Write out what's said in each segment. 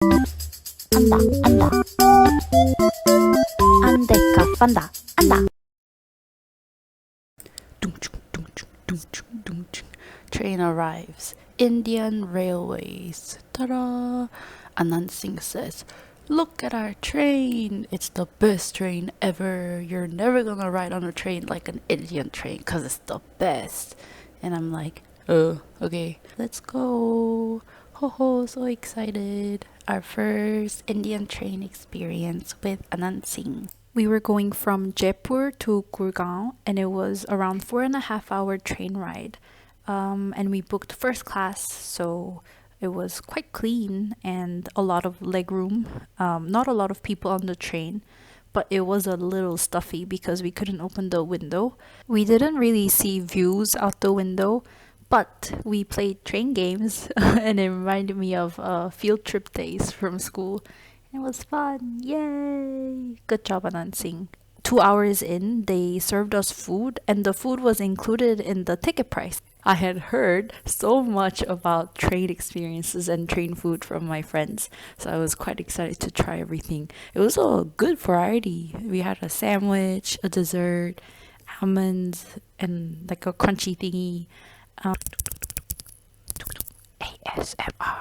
안다, 안다. 안될까, 판다, 안다. Train arrives. Indian Railways. Ta-da! Anand Singh says, "Look at our train. It's the best train ever. You're never gonna ride on a train like an Indian train because it's the best." And I'm like, oh, okay, let's go. Ho ho, so excited. Our first Indian train experience with Anand Singh. We were going from Jaipur to Gurgaon, and it was around 4.5 hour train ride. And we booked first class, so it was quite clean and a lot of leg room. Not a lot of people on the train, but it was a little stuffy because we couldn't open the window. We didn't really see views out the window, but we played train games and it reminded me of field trip days from school. It was fun. Yay! Good job, Anand Singh. 2 hours in, they served us food, and the food was included in the ticket price. I had heard so much about train experiences and train food from my friends, so I was quite excited to try everything. It was a good variety. We had a sandwich, a dessert, almonds, and like a crunchy thingy. ASMR.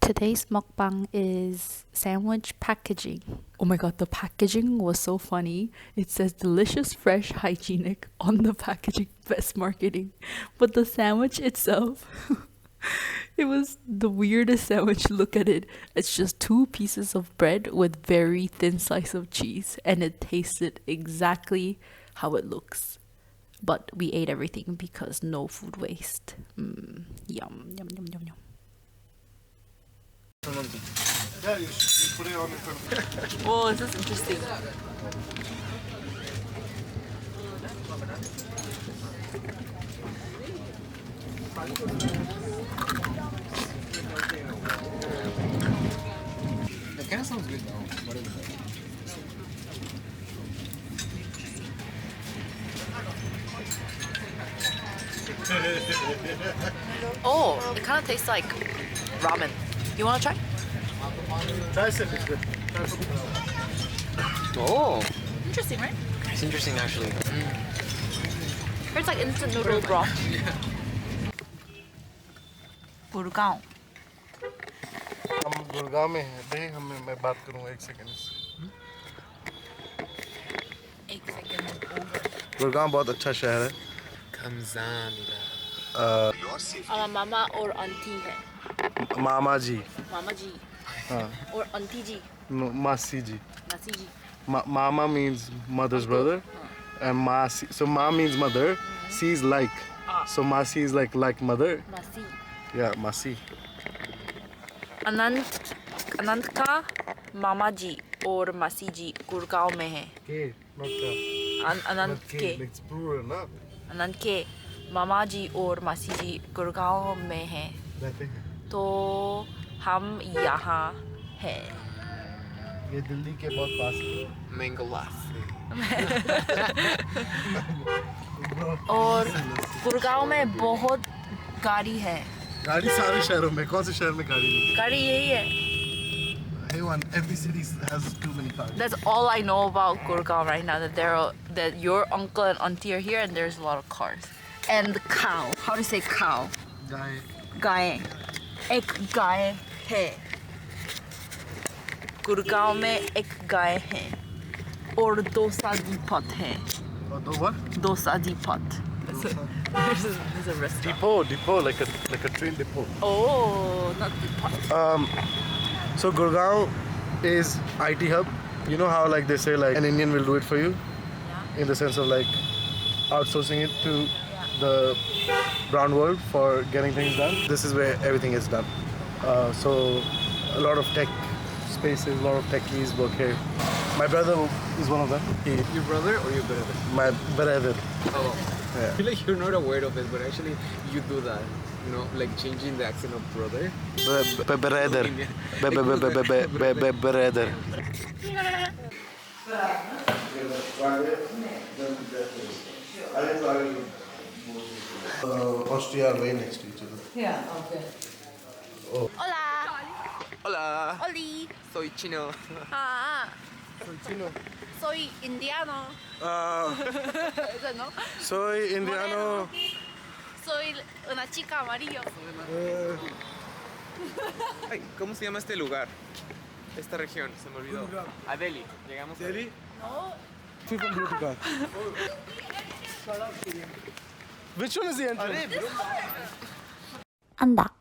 Today's mukbang is sandwich packaging. Oh my god, the packaging was so funny. It says delicious, fresh, hygienic on the packaging. Best marketing. But the sandwich itself, it was the weirdest sandwich. Look at it. It's just 2 pieces of bread with very thin slice of cheese, and it tasted exactly how it looks. But we ate everything because no food waste. Yum, yum, yum, yum, yum. Yeah, you put it on in front of me. Whoa, this is interesting. That kind of sounds good though. What is it? Oh, it kind of tastes like ramen. You want to try? Try some, it's good. Try some. Oh, Interesting, right? it's interesting actually. It's like instant noodle broth. Gurgaon. हम गुड़गांव में हैं दे हमें मैं बात करूँगा 1 second एक second. Gurgaon बहुत अच्छा शहर है Kamsahamnida. हमारा मामा और आंटी है. मामा जी मामा जी हाँ और आंटी जी. मासी जी मासी जी. Mama means mother's brother and Masi, so Ma means mother, Si is like, so Masi is like mother. मासी. Yeah, Masi. अनंत का मामा जी और मासी जी गुड़गांव में है. K, not K. अनंत के It's plural, not अनंत के मामा जी और मासी जी गुड़गांव में है. रहते हैं. तो हम यहाँ हैं. ये दिल्ली के बहुत पास है. Mango lassi. और गुड़गांव में बहुत गाड़ी है. गाड़ी सारे शहरों में कौन से शहर में गाड़ी नहीं गाड़ी यही है. है? One, every city has too many cars. That's all I know about Gurgaon right now. That your uncle and auntie are here, and there's a lot of cars. And the cow. How do you say cow? गाय गाय. एक गाय है. गुड़गांव में एक गाय है. और डोसा दीपक है. और दो what? Dosa Deepak. There's a restaurant. Depot, like a train depot. Oh, not depot. So Gurgaon is IT hub. You know how like they say like an Indian will do it for you, in the sense of like outsourcing it to the brown world for getting things done. This is where everything is done. So a lot of tech spaces, a lot of techies work here. My brother is one of them. Your brother or your brother? My brother. Oh. Yeah. I feel like you're not aware of it, but actually you do that. You know, like changing the accent of brother. Brother. Brother. Austria are very next to each other. Yeah, okay. Oh. Hola. Hola. Oli. Soy chino. Ah, Soy chino. soy indiano. Ah, ¿Ese no? soy indiano. Soy una chica amarillo. Eh, Ay, ¿cómo se llama este lugar? Esta región, se me olvidó. Gurgaon. A Delhi. Llegamos a Delhi? No. Fui from Gurgaon. Which one is the entrance? 안다.